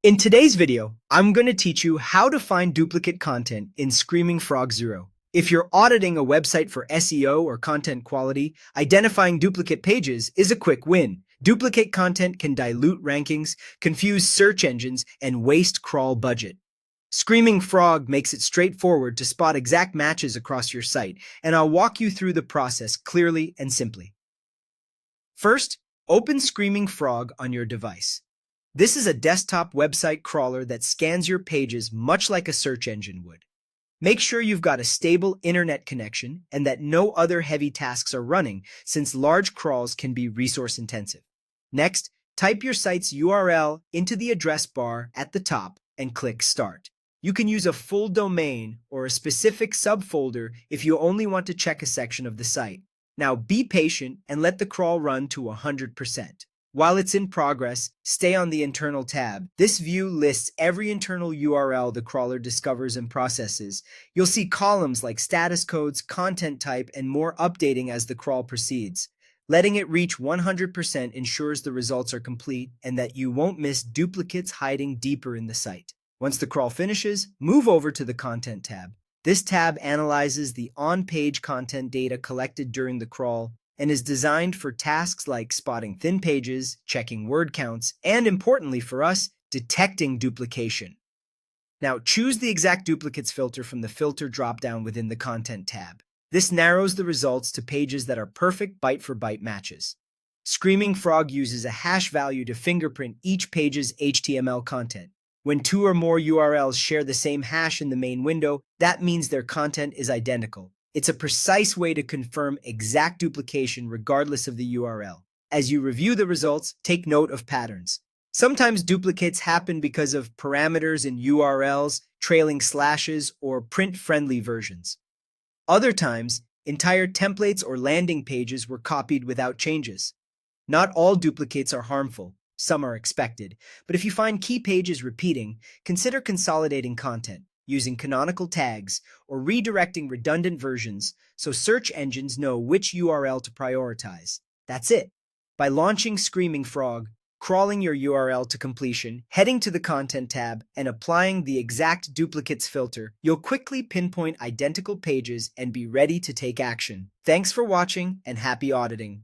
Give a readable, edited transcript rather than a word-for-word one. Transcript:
In today's video, I'm going to teach you how to find duplicate content in Screaming Frog Zero. If you're auditing a website for SEO or content quality, identifying duplicate pages is a quick win. Duplicate content can dilute rankings, confuse search engines, and waste crawl budget. Screaming Frog makes it straightforward to spot exact matches across your site, and I'll walk you through the process clearly and simply. First, open Screaming Frog on your device. This is a desktop website crawler that scans your pages much like a search engine would. Make sure you've got a stable internet connection and that no other heavy tasks are running, since large crawls can be resource intensive. Next, type your site's URL into the address bar at the top and click Start. You can use a full domain or a specific subfolder if you only want to check a section of the site. Now be patient and let the crawl run to 100%. While it's in progress, stay on the internal tab. This view lists every internal URL the crawler discovers and processes. You'll see columns like status codes, content type, and more updating as the crawl proceeds. Letting it reach 100% ensures the results are complete and that you won't miss duplicates hiding deeper in the site. Once the crawl finishes, move over to the Content tab. This tab analyzes the on-page content data collected during the crawl and is designed for tasks like spotting thin pages, checking word counts, and importantly for us, detecting duplication. Now choose the exact duplicates filter from the filter dropdown within the Content tab. This narrows the results to pages that are perfect byte-for-byte matches. Screaming Frog uses a hash value to fingerprint each page's HTML content. When two or more URLs share the same hash in the main window, that means their content is identical. It's a precise way to confirm exact duplication regardless of the URL. As you review the results, take note of patterns. Sometimes duplicates happen because of parameters in URLs, trailing slashes, or print-friendly versions. Other times, entire templates or landing pages were copied without changes. Not all duplicates are harmful. Some are expected. But if you find key pages repeating, consider consolidating content, using canonical tags, or redirecting redundant versions so search engines know which URL to prioritize. That's it. By launching Screaming Frog, crawling your URL to completion, heading to the Content tab, and applying the exact duplicates filter, you'll quickly pinpoint identical pages and be ready to take action. Thanks for watching and happy auditing.